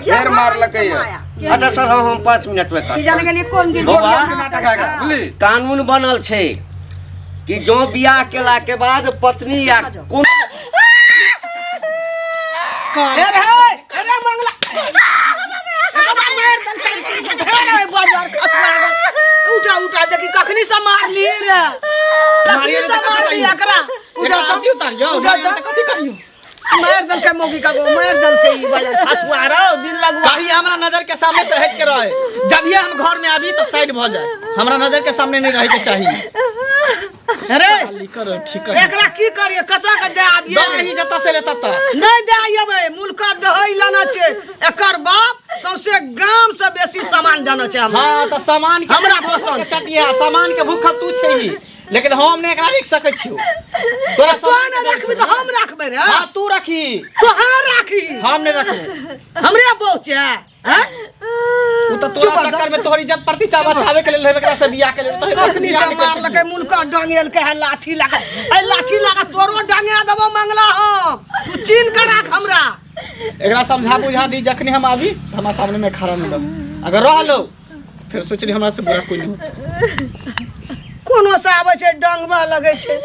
ढेर मार लगे। अच्छा सर हम 5 मिनट में की जाने के लिए कौन गिर कानून बनल छे कि जो बियाह केला के बाद पत्नी या कौन अरे मंगला उठा उठा देखी कखनी से मार ली रे मारिए से मार ली एकरा उठा कथि उतारियो कथि करियो मार दल के मोगी का गो मार दल के ई बाजार फसवा रहो दिन लगवा कभी हमरा नजर के सामने से हट के रहे। जब ये हम घर में आबी तो साइड भ जाए, हमरा नजर के सामने नहीं रहे के चाहिए। अरे करो ठीक है। एकरा की करिए कतो के दे आबिए नहीं जता से लेता त नहीं दे आइबे मुल्का दहई लाना छे एकर बाप सौसे गांव से बेसी सामान देना छे हमरा। हां त सामान के हमरा पसंद चटिया सामान के भूखा तू छही, लेकिन हम ने एकरा लिख सकै छियो। तोरा सामान रखबी तो हम रखबे रे। हां तू रखी तो हां राखी हम ने रखबे हमरे बोचे हैं उ त तोरा चक्कर में तोहरी इज्जत प्रतिष्ठा बचावे के लेल एकरा से बियाह के लेल तो कखनी से मार लगे मुनका डांगेल के है लाठी लगा ए लाठी लगा तोरो डांगे देबो मंगला हम तू चीन के राख हमरा। एकरा समझा बुझा दी जखनी हम आबी हमरा सामने में खड़ा मिलो, अगर रहलो फिर सोचली हमरा से बुरा कोई नहीं। कोनो से आवे छे डंगवा लगे छे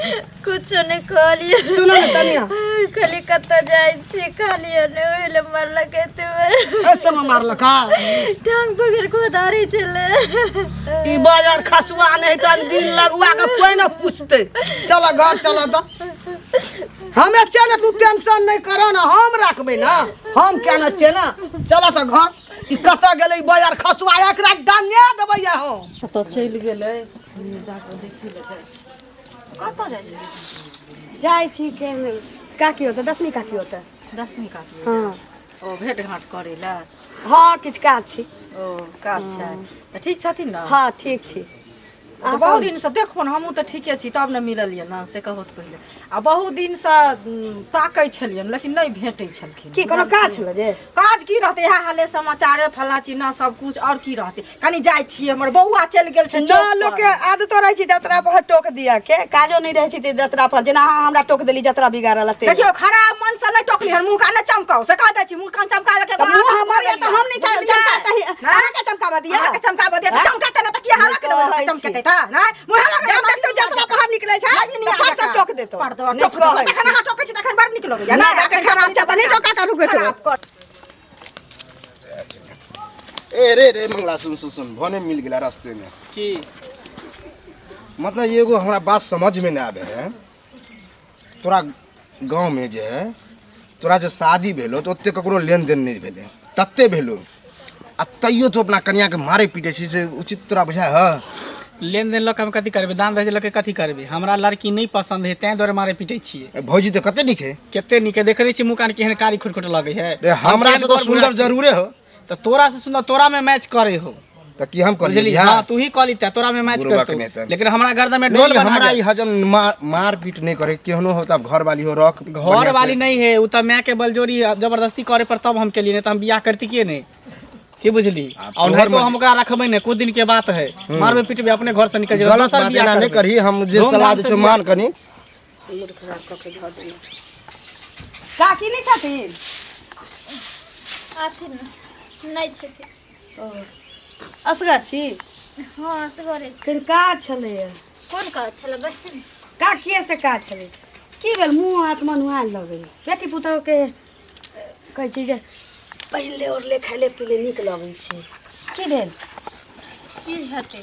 कुछ नहीं कहलिए सुनो न तनिया खाली कत्ता जाय छे खाली ने ओले मारला कहते ऐसे में मार लका टांग पकड़ को धारे चले ई बाजार खसवा नहीं तो दिन लगवा के कोई ना पूछते। चलो घर चलो तो हमें चले तू टेंशन नहीं करो ना हम रखबे ना हम क्या ना छे ना। चलो तो घर ई कता गेलै बाजार खसवा एकरा डांगे देबै हम तो चल गेलै जाके देखि ले कता जाय छै जाय छी के का की होता 10वीं का की होता 10वीं का हां ओ भेट घाट करे ला हां किछ काज छी ओ काज छै त ठीक छथिन ना। हां ठीक छी तो बहुत दिन से देखो ना हमहू तो ठीके छी तब न मिललिए ना से कहत पहिले आ बहुत दिन से ताकै छलियन लेकिन नहीं भेटै छलखिन। की कोनो काज छल जे काज की रहते यह हाले समाचार फला चिन्हा सब कुछ और की रहते कनी जाय छी हमर बौआ चल गेल छै ना लोग के आदत रहै छै जतरा पर टोक दिया के काजो नहीं रहै छै ते जतरा पर जेना हमरा टोक देली जतरा बिगाड़ लते देखियो खराब मन से नहीं टोकली हर मुंह का न चमकाओ से कहता छी मुंह कान चमकावे के मुंह हमर या तो हम नहीं चमकाता ही अहाँ के चमकावा दिया के चमकावे दिया चमकाते न त की हरा के चमकते था ना मुंह लगा जब तक जतरा बाहर निकले छै तो सब टोक देतो पर दो तखन अहाँ टोकै छी तखन बाहर निकलोगे ना जाके खराब छै त नहीं टोका का रुके छै। ए रे रे मंगला सुन भने मिल गेला रास्ते में की मतलब एगो हमरा बात समझ में ना आवे है। तोरा गांव में जे है तोरा जे शादी भेलो तो ओते ककरो लेन देन नहीं भेले तत्ते भेलो आ तैयो तो अपना कन्या के मारे पीटे छी से उचित तोरा बुझाय है। लेन देन लक हम कथि करबे दान दहेज लक कथि करबे हमरा लड़की नहीं पसंद है तै द्वारे मारे पीटे छिए। भौजी तो कते निके केते निके देख रही छी मुंह कान केहन कारी खुटखुट लगे है। रे हमरा से तो सुंदर जरूरे हो तो तोरा से सुंदर तोरा में मैच करे हो त की हम कर बुझली। हां तू ही कॉली तोरा में मैच करतो लेकिन हमरा गर्दन में डोल बना हमरा ई हजम मार पीट नहीं करे केहनो हो तब घर वाली हो रख घर वाली नहीं है उ त मैं के बलजोरी जबरदस्ती करे पर तब हम के लिए नहीं त हम बियाह करती के नहीं की बुझली। और नहीं तो हम ओकरा रखबै ने कुछ दिन के बात है मारबे पीटबे अपने घर से निकल जेबे दूसर बियाह नहीं करी हम जे समाज छ मान कनी काकी नहीं छथिन आथिन नहीं छथिन असगर छी हां असगरे फिर काज छले कोन काज छले बस का किए से काज छले की भेल मुंह हाथ मनुआ लगे बेटी पुतौ के कहै छी जे पहिले और ले खाइले पीले निक लगै छै की भेल की हेतै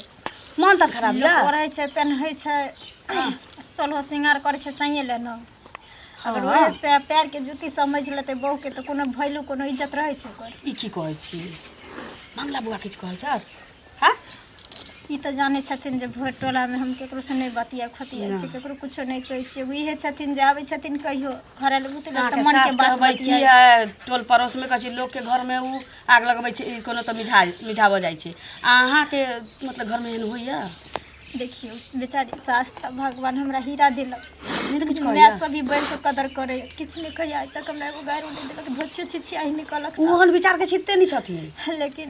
मन त खराब लोग पढ़ै छै पेन्है छै सोलहो सिंगार करै छै सैये ले न अगर ओहे से पैर के जूती समझ लेते बहू के त कोनो वैल्यू कोनो इज्जत रहै छै ओकर। ई की कहै छी मंगला बुआ किछ कहै छ हां ई त जाने छथिन जे भोर टोला में हम केकरो से नहीं बतिया खतिया छै केकरो कुछो नहीं कहै छै इहे छथिन जे आबै छथिन कहियो घरे ले बुतले त मन के बात कहबै की है टोल पड़ोस में कहै छै लोग के घर में उ आग लगबै छै कोनो त मिझाव जाय छै अहाँ के मतलब घर में एहन होइया। देखियो बेचारी सास त भगवान हमरा हीरा दिलक नहीं तो कुछ मैं सभी बढ़ के कदर करे किछ नहीं कहिया आज तक हमरा एगो गायरो नहीं दिलक भोछियो छिछिया ही निकलत ओहन विचार के छिपते नहीं छथिन लेकिन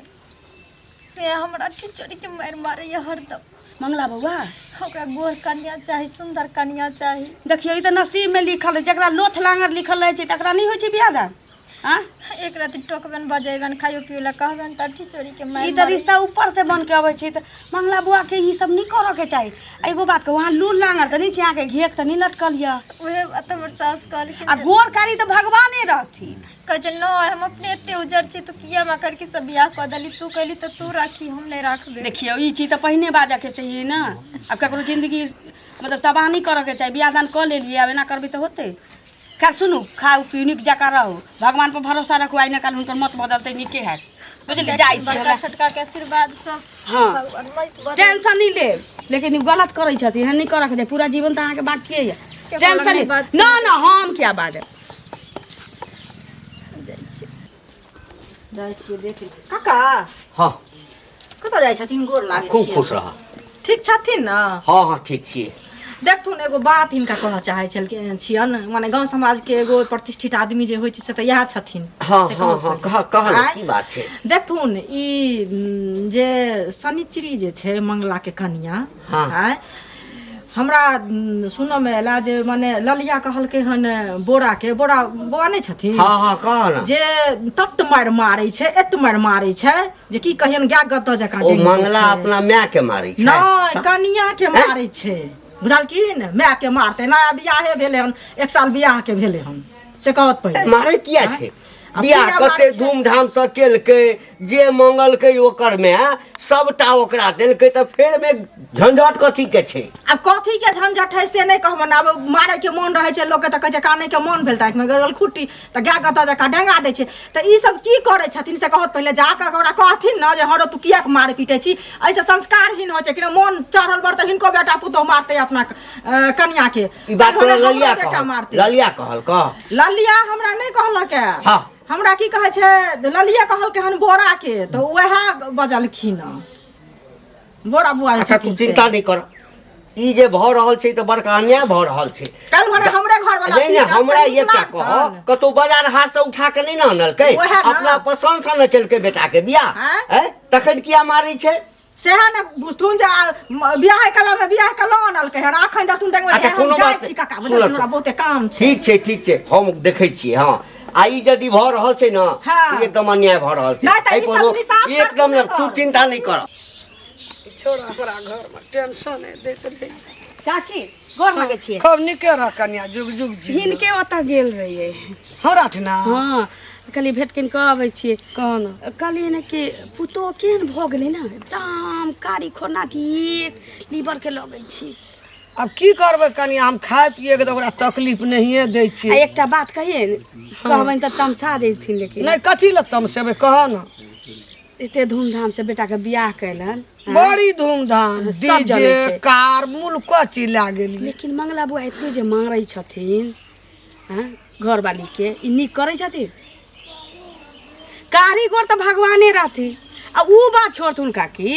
से हमरा ठिचोरी के मार मारे ये हरदम। मंगला बउआ ओकरा गोर कन्या चाही सुंदर कन्या चाही। देखियो ई त नसीब में लिखल है जकरा लोथ लांगर लिखल रहे छै तकरा नहीं होय छै बियाह दान हाँ एक रात टोकबन बजेबन खाइयो पियो कहबन तब चोरी के मार ई तो रिश्ता ऊपर से बन के अबै छै त मंगला बुआ के ई सब नहीं करे के चाही। एगो बात के वहां लूल लांगर त नीचे आके घेक त नहीं लटकल या ओहे अत हमर सास कहल आ गोर कारी त भगवाने रहथी कहे न हम अपने एते उजड़ छी तू किया मा करके सब बियाह क दली तू कहली त तू राखी हम नहीं राखबे। देखियो ई चीज त पहिने बाजा के चाहिए ना। अब ककरो जिंदगी मतलब तबाह नहीं करे के चाहिए। बियाह दान क लेलिए अब एना करबी त होते। खैर सुनू खाओ पियो निक जका रहो भगवान पर भरोसा रखो आई न काल हुनकर मत बदलते निके है बुझली जाई छी बड़का छोटका के आशीर्वाद सब हाँ भगवान मत टेंशन नहीं ले लेकिन ई गलत करे छथि एहन नहीं करे के चाहिए। पूरा जीवन त अहाँ के बाकी है टेंशन नहीं ना ना हम क्या बाजे जाइ छियै देखे काका हाँ कतऽ जाइ छथिन गोर लागै खूब छियै खुश रहा। ठीक छथिन न हाँ हाँ ठीक छियै। देखथुन एगो बात हिनका कहऽ चाहै छलखिन छियन माने गांव समाज के एगो प्रतिष्ठित आदमी जे होइ छै से तऽ इएह छथिन। हाँ से हाँ हाँ कहल आँय? की बात छै। देखथुन ई जे शनिचरी जे छै मंगला के कन्या हाँ। आँय, हमरा सुनऽ में एला जे माने ललिया कहलकै हन बोरा के बोरा बौआ नहि छथिन हाँ हाँ कहल जे तत मारि मारै छै एत मारि मारै छै जे की कहियन गाय गद्दा जकाँ ओ डेंगै मंगला छै। अपना माय के मारै छै। नहीं कनिया के मारै छै बुझलखिन माय के मारते नया बियाहे भेले हन 1 साल बियाह के भेले हन से कहत पहिले मारे किया छै अब बियाह किया कते मारै छै? धूमधाम से केलकै जे मंगलकै ओकर में सबटा ओकरा देलकै त फेर में झंझट कथी के छै। अब कथी के झंझट है से नहीं कहबन। अब मारे के मन रहे छै लोग के त कहे छै काने के मन भेल ताकि में गरल खुट्टी त गाय गता जका डेंगा दै छै त ई सब की करे छथिन से कहत पहिले जाके ओकरा कहथिन न जे हरो तू किया के मारे पीटे छी ऐसे संस्कारहीन हो छै कि मन चढ़ल बर त हिनको बेटा पुतो मारते अपना कन्या के ई बात तोरा हमरो ललिया बेटा कहल मारते ललिया कहल कह ललिया हमरा नहीं कहलक है। हाँ। हमरा की कहे छै ललिया कहलकै हन बोरा के तो वह बजलखिन बोरा बुआ अच्छा तू चिंता नहीं कर ई जे भ रहल छै त बड़का अन्याय भ रहल छै। कल भने हमरे घर वाला नहीं नहीं हमरा ये क्या कह कतो बाजार हाट से उठा के नहीं न आनलकै ओहे ना। अपना पसंद से न केलकै बेटा के बियाह हाँ? हैं तखन किया मारै छै। सेहा ने बुझथुन जे बियाह कला में बियाह कला आनलकै हन अखन देखथुन डेंग में अच्छा, हम कोनो जाइ बात छी काका सुन बुझल सुन। हमरा बहुते काम छै। ठीक छै हम देखै छियै। हाँ आ ई यदि भ रहल छै न हाँ। ई एकदम अन्याय भ रहल छै नहीं त एहि ई कोनो- सब निसाफ कर एकदम तू न तू चिंता नहीं कर। छोरा हमरा घर में टेंशन दैत रहे काकी गोर लगे छिए खूब निके रह कन्या जुग जुग जी हिनके ओतऽ गेल रहिए हमरा ठना हाँ कहली भेट किन कऽ अबै छियै कौन कहलिए ने कि पुतो केहन भऽ गेलै ने एकदम कारी खोना ठीक लीवर के लगै छी। अब की करबै कन्या हम खाए पिए के तो ओकरा तकलीफ नहीं दै आ छी। एकटा बात कहिए कहबनि तऽ तमसा देथिन लेकिन नहीं कथी ल तमसेबै कह न। एते धूमधाम से बेटा के बियाह कैलन बड़ी धूमधाम सब जनै डीजे छै। कार मुल्का चिल्ला गेली। लेकिन मंगला बुआ एते जे मारै छथिन हाँ घरवाली के ई नीक करै छथिन कारीगर तऽ भगवाने रहथिन। आ ऊ बात छोड़थुन काकी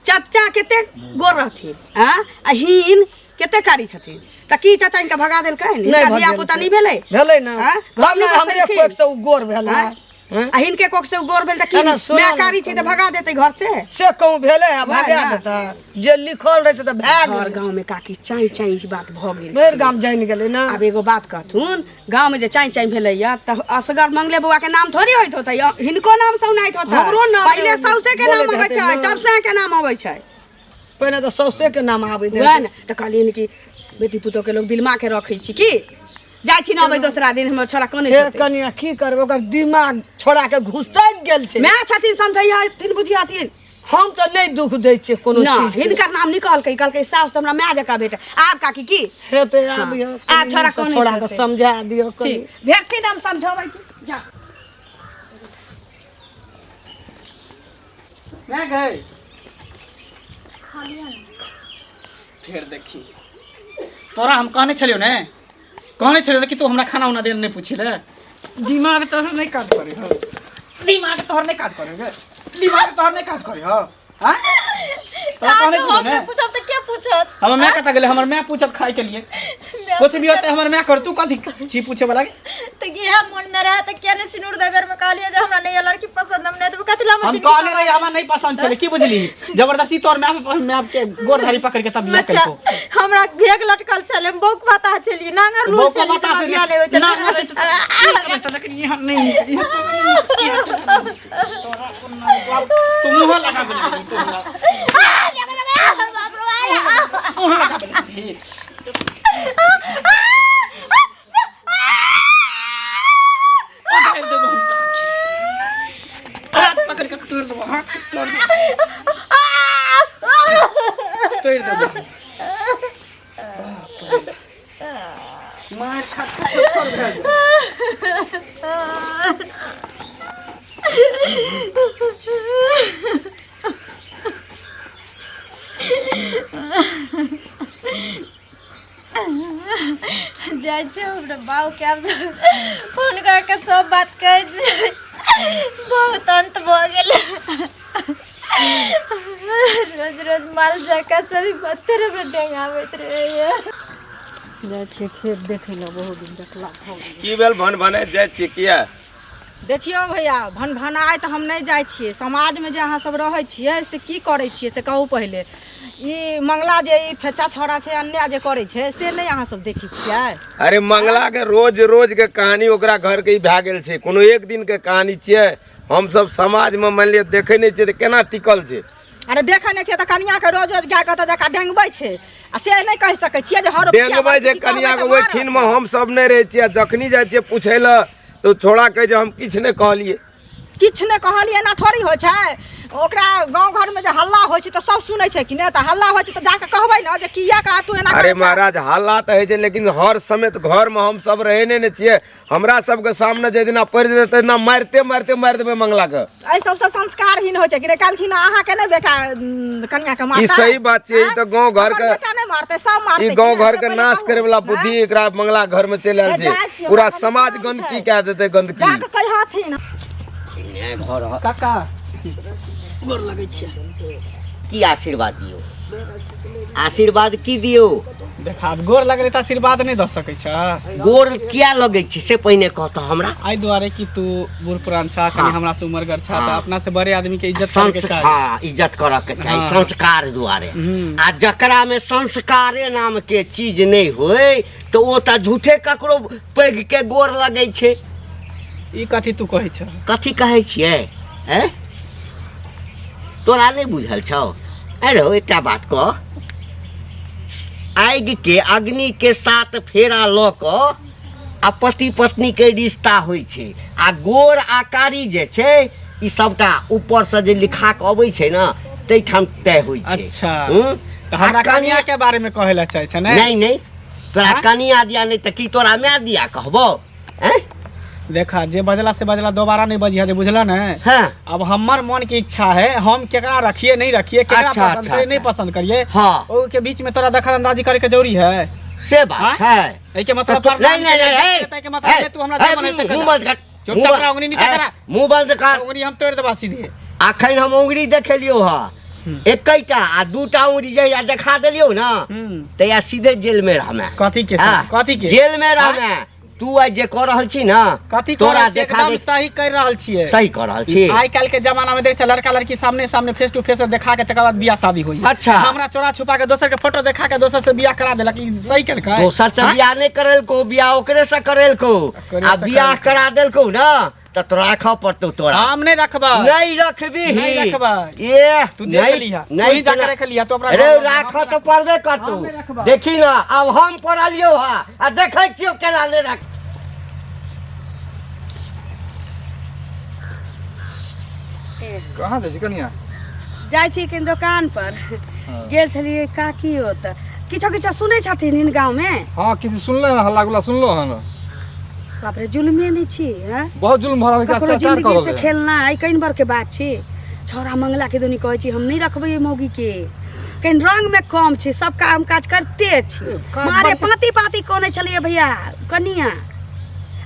चाचा कते गोर रहथिन हाँ आ हिन कते कारी छथिन त की चाचा इनका भगा देलकै नहीं बियाह भगेलकै। पुता नहीं भेलै भेलै ना हाँ? घर में हमनी हमरे बसेलखिन। कोक से गोर भेला हाँ? आ हिनके कोक से गोर भेल त की ना, सुनो मैं ना। कारी छै त भगा देतै घर से कहूँ भेले है भागा ना। देता जे लिखल रहे छै त भाग घर गेलै। गांव में काकी चाई चाई बात भ गेल मेर छै। गाम जाइन गेलै ना। अब एगो बात कहथुन गांव में जे चाई चाई भेलैया त असगर मंगले बुआ के नाम थोड़ी होइत होतै हिनको नाम सुनाइत होतै हमरो नाम पहिले सौसे के नाम बोलैत अबै हेतै छै ना। तब से के नाम अबै छै पहले तो सौसे के नाम आबै वैह ने त कहलियन कि बेटी पुतो के लोग बिलमा के रखै छी की जाइ छी न अबै दोसरा दिन हमर छोरा कने हे कनिया की करबै ओकर दिमाग छोड़ा के घुसैत गेल छै। मैं छथिन समझैया थिन बुझियाथिन हम तो नहीं दुख दै छियै कोनो ना चीज के। हिनकर नाम निकलकै कहलकै सास त हमरा माय जका बेटा आब काकी की हेतै आबियो आ छोड़ा कोन छोड़ा के हेतै। समझा दियो कनी। ठीक भेटथिन हम समझाबै की जा मैं गए फिर देखी तोरा हम कहने छलियो ने कहने छलियो कि तू हमरा खाना उना देने नहीं पूछी ले दिमाग तोहर नहीं काज करे हो दिमाग तोहर नहीं काज करे गे दिमाग तोहर नहीं काज करे हो हां तोरा कहने छलियो ने पूछब त के पूछत हम मैं कता गेले हमर मैं पूछत खाए के लिए कुछ भी होते हमर मैं कर तू कथी छी पूछे वाला त इहे मन में रहे त के ने सिनुर देबर में कहलिए जे हमरा नहीं लड़की पसंद हम नहीं तो कथि ला हम कहले रही हमरा नहीं पसंद छले की बुझली जबरदस्ती तोर मैं आपके गोरधारी पकड़ के तब बियाह अच्छा कइको हमरा घेक लटकल छले बौक पता छलिए नांगर लू बौक छलिए पता से बियाह नहीं होय छै ना लेकिन यहाँ नहीं तुम मुंह लगा बोली तू मुंह लगा बोली हाथ पकड़ के तोड़ दो हाथ तोड़ दो मार छोड़ भेज जाइ छै हमरा बाऊ के आब फोन करके सब बात कहै छै बहुत अंत भ गेल रोज रोज माल जाका सभी पत्थर पे डेंगाबैत रहैया जाइ छियै खेत देखै लए बहुत दिन देखला भऽ गेल की भेल भन भने जाइ छियै किया देखियो भैया भनभनाय तऽ हम नहीं जाइ छियै समाजमे जे अहाँ सब रहै छियै से की करै छियै से कहू पहिले ई मंगला जे ई फेचा छोड़ा छै अन्याय जे करै छै से नहीं अहाँ सब देखै छियै अरे मंगला के रोज रोज के कहानी ओकरा घर के ही भए गेल छै कोनो एक दिन के कहानी छियै हम सब समाज में मान लिअ देखै नहि छियै तऽ केना टिकल छै अरे देखै नहि छियै तऽ कनिया के रोज रोज गाय कतऽ जका डेंगबै छै आ से नहीं कहि सकै छियै जे हर डेंगबै जे कनिया के ओहि खिन में हम सब नहीं रहै छियै जखनी जाइ छियै पूछै लए तो छोड़ा कहे जे हम किछु नहीं कहलियै किछु नहीं कहलियै एना थोड़ी होइ छै ओकरा गांव घर में जे हल्ला होइ छै तऽ सब सुनै छै कि नहि तऽ हल्ला होइ छै तऽ जाके कहबै ने जे किया का तू एना अरे महाराज हल्ला तऽ होइ छै लेकिन हर समय घर में हम सब रहे नहीं छियै हमरा सबके सामने जे दिना पड़ि जेतै तेना मारिते मारिते मारि देबै मंगला के एहि सबसे संस्कारहीन होइ छै कि काल्हिखिन अहाँ के नहि बेटा कन्या के मारता ई सही बात छै ई तऽ गांव घर के बेटा नहीं मारते सब मारते ई गांव घर के नाश करे वाला बुद्धि एकरा मंगला घर में चलि आयल छै पूरा समाज गंदगी कए देतै गंदगी जाके कहि हथिन घर काका गोर लगै छै की आशीर्वाद दियो आशीर्वाद की दियो देखा गोर लगले त आशीर्वाद नहीं द सकै छ गोर किया लगै छै से पहिने कह तो हमरा आई दुआरे कि तू बूढ़ पुरान छ कनी हमरा से उम्र गर छ त अपना से बड़े आदमी के इज्जत करे के चाही हाँ इज्जत करे के चाही संस्कार दुआरे आ जकरा में संस्कारे नाम के चीज नहीं होय तो ओ त झूठे ककरो पैघ के गोर लगै छै ई कथी तू कहै छ कथी कहै छियै हैं तोरा नहीं बुझल छौ अरे एकटा बात कह आगि के अग्नि के साथ फेरा ल क आ पति पत्नी के रिश्ता होइ छै आ गोर आकारी जे छै ई सबटा ऊपर से जे लिखा के अबै छै ना तै ठाम तय होइ छै अच्छा त हमरा कन्या के बारे में कहे ला चाहे छ ने नहीं नहीं तोरा कनिया दिया नहीं त की तोरा मैं दिया कहबो हैं देखा जे बजला से बजला दोबारा नहीं बजिया जे बुझला ने हाँ अब हमर मन की इच्छा है हम केकरा रखिए नहीं रखिए केकरा अच्छा, पसंद अच्छा, करिए नहीं अच्छा। पसंद करिए हाँ। ओ के बीच में तोरा दखल अंदाजी करे के जरूरी है से बात है ए के मतलब नहीं नहीं नहीं के मतलब तू हमरा जमन ऐसे मुंह बंद कर चुपचाप रह उंगली नीचे करा मुंह बंद कर उंगली हम तोड़ देबा सीधे अखन हम उंगली देखेलियो हा एकैटा आ दूटा उंगली जहिया देखा देलियो ना तहिया सीधे जेल में रहमे कथी के हाँ, कथी के जेल में रहमे तू आज जे कर रहल छी ना कथी तोरा तोरा देखा एकदम सही कर रहल छिए सही कर रहल छी आई काल के जमाना में देख छ लड़का लड़की सामने सामने फेस टू फेस देखा के तकर बाद बियाह शादी होई अच्छा। हमरा चोरा छुपा के दोसर के फोटो देखा के दोसर से बियाह करा देलक ई सही केलकै दोसर से बियाह नहीं करेल को बियाह ओकरे से करेल को आ बियाह करा देल को ना त तो राखा पड़तो तोरा हम नहीं रखबा नहीं रखबी नहीं रखबा ये तू देख लिहा नहीं जाके रख लिया तो अपना अरे राखा तो पड़बे करतू देखी ना अब हम पड़लियो हा आ देखै छियो केना नहीं रख कहाँ जाइ छी कनिया जाइ छी कि दुकान पर गेल छलिए काकी ओत किछो किछो सुनै छथिन इन गाँव में हाँ किसी सुनले हैं हल्ला गुल्ला सुनलो है ना बाप रे जुलमे नहीं छी हैं बहुत जुल्म भरा के ककरो अत्याचार जिंदगी कर से रहे खेलना आई कई बार के बात छी छोरा मंगला के दुनी कहै छी हम नहीं रखबै मौगी के कहीं रंग में कम छी सब काम काज करते छी मारे पाती पाती कोने चलिए भैया कनिया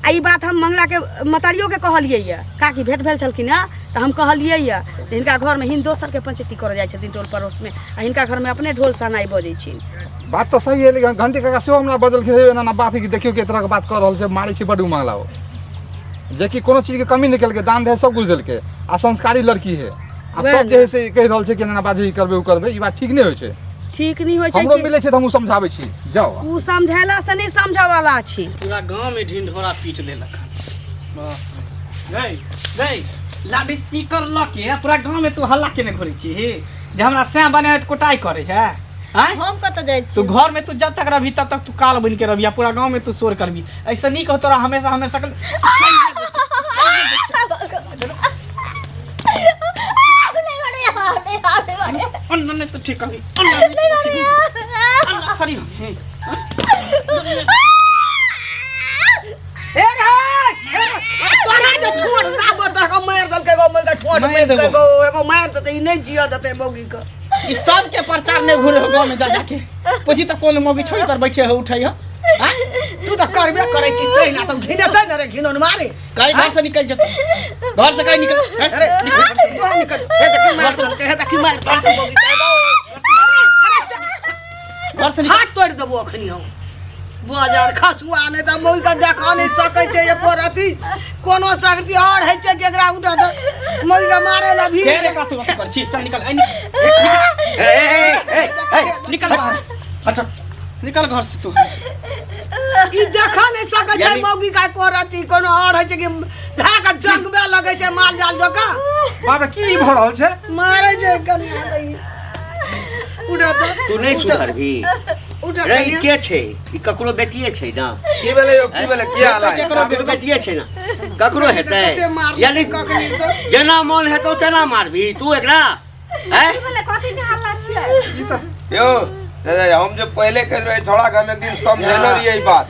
आ ई बात हम मंगला के मतरियो के कहलिए ये काकी भेंट भेल छलखिन है तो हम कहलिए ये हिनका घर में हिन दोसर के पंचायती कर जाय छथिन टोल पड़ोस में आ हिनका घर में अपने ढोल सनाई बजै छी बात तो सही है लेकिन घंटे काका सेहो हमरा बदल के है ना बात है कि देखियो के तरह के बात कर रहल छै मारै छी बड मांगला हो जे कि कोनो चीज के कमी निकल के दान दे सब कुछ देल के आ संस्कारी लड़की है आ तब जे है से कहि रहल छै कि ना बाजी करबे उ करबे ई बात ठीक नहीं होइ छै ठीक नहीं होइ छै हमरो मिले छै त हमहु समझाबै छी जाओ उ समझैला से नहीं समझै वाला छी पूरा गांव में ढिंढोरा पीट लेलक गई गई लाडी स्पीकर ल के पूरा गांव में तू हल्ला केने घुरै छी जे हमरा से बने त कोटाई करे है हैं हम कत जाय छी तू घर में तू जब तक रही तब तक तू काल बन के रही पूरा गांव में तू शोर करबी ऐसा नहीं कहो तोरा हमेशा हमेशा अन्ना तो ठीक करी अन्ना खरी ए रे तोरा जे ठोट दाब त हम मार दल के गो मल के ठोट में के गो एगो मार त ई नहीं जिया दते मौगी के ई सब के प्रचार नहीं घुरे हो गांव में जा जाके पूछी त कोन मौगी छोड़ी तर बैठे हो उठाई हो तू त करबे करे छी तै ना त घिनतै न रे घिनोन मारे कई घर से निकल जत घर से कहीं निकल अरे निकल हे देखी मार दल के हे देखी मार मौगी के घर से हाथ तोड़ देबो अखनी हम बाजार खसुआ ने त मौगी के देखा नहीं सकै छै एको रति कोनो शक्ति और है छै केकरा उठा त मौगी के मारे ला भी फेर का तू कर छी चल निकल निकल बाहर हट निकल घर से तू ई देखा नहीं सकै छै मौगी का एको रति कोनो और है छै कि धाका डंगबे लगे छै माल जाल जका बाबा की भ रहल छै मारे छै कनिया दई उठा त तू नहीं सुधरबी उठा रे ई कनिया के छै ई ककरो बेटिए छै ना की भेलै यो की भेलै की हाल है ककरो बेटिए छै ना ककरो हेतै यानी जेना मन हेतौ तेना मारबी तू एकरा हैं यो दादा हम जो पहले कह रहे छोड़ा के हम एक दिन समझेलो रहिए ई बात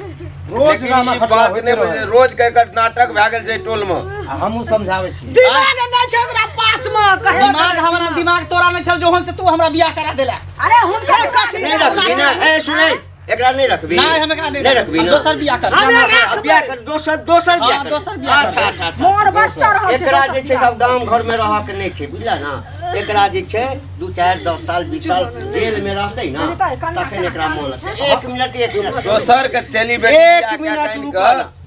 रोज ड्रामा बात नहीं बुझे रोज के नाटक भए गेल छै टोल में हमहू समझाबै छी दिमाग नहीं छै ओकरा पास में दिमाग हमरा दिमाग तोरा में छल जोहन से तू हमरा बियाह करा देला अरे हुनकर कथी नहीं रखबी ना ए सुनै एकरा नहीं रखबी नहीं हम एकरा नहीं रखबी ना दोसर बियाह कर अब बियाह कर दोसर बियाह हाँ, कर दोसर बियाह कर। अच्छा अच्छा मोर बच्चा रहल छै एकरा जे छै सब गांव घर में रह के नहीं छै बुझला ना एकरा जे छै 2 4 10 साल 20 साल जेल में रहतै ना तखन एकरा मोन लगतै 1 मिनट दोसर के चली बेटी 1 मिनट रुक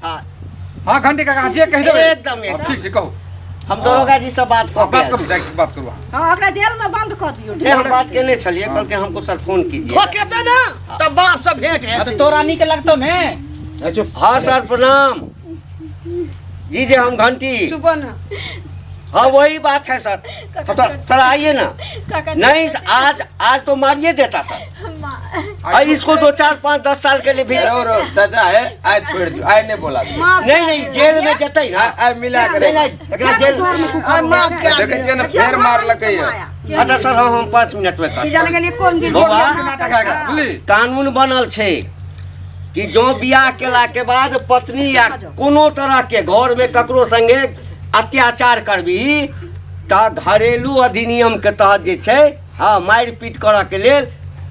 हां हां घंटी काका जे कहि देबै एकदम ठीक छै कहू हम दरोगा जी से बात बात कर करू जाके बात करू हां ओकरा जेल में बंद कर दियो ये हम बात करने चलिए कल के हमको सर फोन कीजिए ठोके त ना तब बाप से भेंट है तो तोरा नी के लगतो ने हाँ सर प्रणाम जी जी हम घंटी चुप ना हाँ वही बात है सर सर आइए ना नहीं आज तो मारिए देता सर इसको 2 4 5 10 साल के लिए भी रो सजा है आज छोड़ दियो आज नहीं बोला नहीं जेल में जतै ना आज मिला करे एकरा जेल में माफ कर देखे जे ना फेर मार लगे है अच्छा सर हाँ हम 5 मिनट में ई जाने के लिए कौन गिर बौआ, बुझली कानून बनल छै कि जो बियाह केला के बाद पत्नी या कोनो तरह के घर में ककरो संगे अत्याचार करबी त घरेलू अधिनियम के तहत जे छै हाँ मारि पीट करऽ के लेल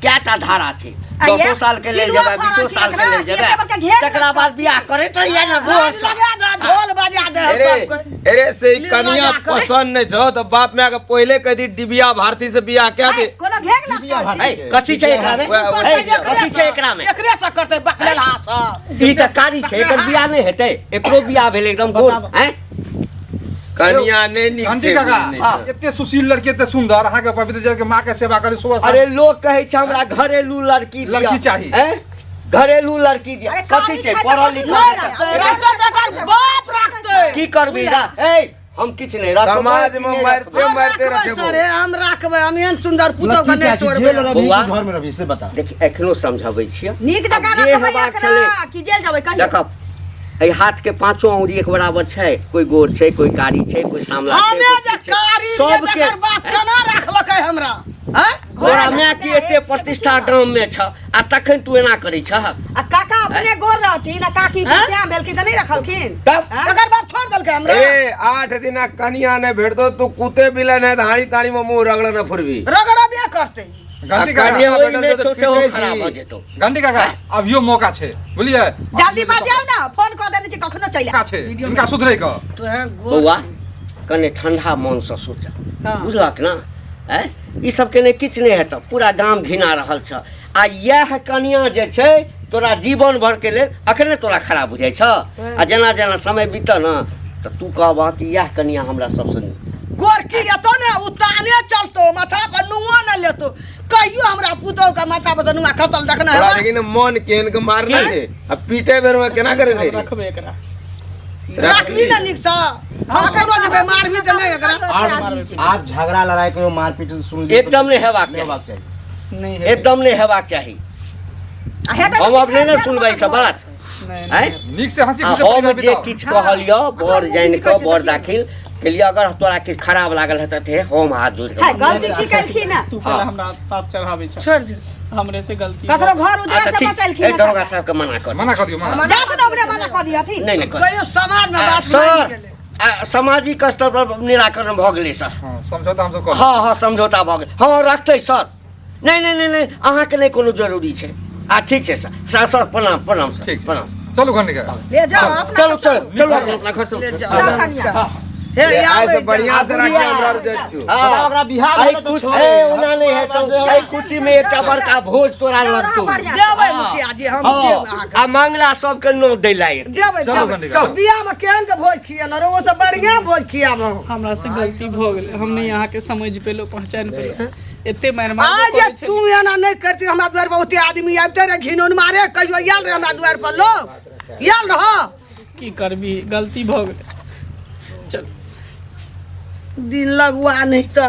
कएटा धारा छै 10 साल के लेल जेबै 20 साल के लेल जेबै तकरा बाद बियाह करैत रहिए ना बोल ढोल बजा दे अरे से कनिया पसंद नहीं छो तो बाप में के पहले कह दी डिबिया भारती से बियाह क्या दे कोनो घेग लगतै कथी छै एकरा में कथी छै एकरा में एकरे से करते बकलेला सा ई त कारी छै एकर बियाह नहीं हेतै एकरो बियाह भेलै एकदम गोल हैं कनिया नहीं निक घंटी काका एते सुशील लड़की एते सुंदर अहाँ के पवित्र जल के माँ के सेवा करे सुबह अरे लोग कहे छै हमरा घरेलू लड़की दिया। लड़की चाही। हैं घरेलू लड़की दिया कथी छै पढ़ल लिखल बाप रखते की करबी ना ए हम किछ नहीं रखब समाज में मारते रखे सर हम रखबै हम एहन सुंदर पुतौ के नहीं छोड़बै बौआ घर में रही से बता देखी एखनो समझाबै छियै नीक जगह जे रखबै हेबाक छलै एकरा कि जेल जेबै कहियो देखब एहि हाथ के 5 अंगुरी एक बराबर छै कोई गोर छै कोई कारी छै कोई सामला हमे जे छै कारी सबके सबके बाप केना रखलकै हमरा हैं तोरा माय की एते प्रतिष्ठा गांव में छ आ तखन तू एना करै छ आ काका अपने गोर रहथिन आ काकी श्याम भेलखिन त नहीं रखलखिन तब एकर बाप छोड़ देलकै हमरा ए 8 दिन कनिया ने भेट दो तू कुत्ते बिलन है धाड़ी ताड़ी में मुंह रगड़ न फुरबी रगड़बे करते घंटी कनिया काका ओहि में छो से हो खराब हो जेतो घंटी काका अब यो मौका छै बुझलिए जल्दी बजाओ ना फोन कर देने छी कखनो चलि का छै इनका सुधरै क तो है बौआ कने ठंडा मन से सोच बुझलक ना हैं ई सब के ने किछ नहीं हेत पूरा गांव घिना रहल छ आ यह कनिया जे छै तोरा जीवन भर के लेल अखने तोरा खराब बुझाइ छ आ जेना जेना समय बीत ना त तू कहबा कि यह कनिया हमरा सबसे की एतो ने उताने चलतो माथा पर नुआ न लेतो कहियो हमरा पुतो का माथा पर नुआ खसल देखना तोरा है लेकिन मन केहन के मारना छै अब पीटे बेर में केना करे रे रखबे एकरा रखबी ना निक सा हम कोनो जेबे मारबी त नहीं एकरा आज झगड़ा लड़ाई को मारपीट सुन एकदम नहीं हेबाक चाही नहीं एकदम नहीं हेबाक चाही हम अब नहीं ना सुनबै सब बात हैं नीक से हंसी आ खुशी हम परिवार जे बिताओ। किछ कहलियो बर जानि के बर दाखिल केलिए अगर तोरा किछ खराब लागल हेतै ते हम हाथ जोड़ के गलती की कलखिन ना तू पहले हमरा पाप चढ़ावे छ छोड़ दे हमरे से गलती ककरो घर उजाड़ अच्छा से ठीक बचलखिन ए दरोगा साहब के मना कर मना कर दियो मना जात न ओकरे मना क दिहथिन नहीं नहीं कर कहियो समाज में बात सर नहीं गेले सामाजिक स्तर पर निराकरण भ गेलै सर हां समझौता हम सब कर हाँ हाँ समझौता भ गेल हाँ रखतै सर नहीं नहीं नहीं नहीं अहाँके नहीं कोनो जरूरी छै आ ठीक छै सर सर प्रणाम प्रणाम सर ठीक प्रणाम चलू घर निकल ले जाओ अपना चलो चलो चलो अपना घर चलो ले जाओ जाओ कन्या। हे ऐसे आवे बढ़िया से रख हमरा जे छु ओकरा बिहार आई में तो कुछ छोड़ ए ओना नहीं है तो आई खुशी में एकटा बड़का भोज तोरा लगतौ देबै मुखिया जी हम देब अहाँके आ मंगला सबके नो दै लायक देबै चलो देबै कनिका। बियाह में केहन के भोज खिया न रे वो सब बढ़िया भोज खिया हमरा से गलती भ गेलै हम नहीं यहाँ के समझ पेलो पहचान पेलो एते मार आज तू एना नहीं करती हमरा द्वार पर ओते आदमी आबते रे घिनौन मारे कहियो आयल रे हमरा द्वार पर लोग आयल रह की करबी गलती भ गेलै चल दिन लगवा नहीं त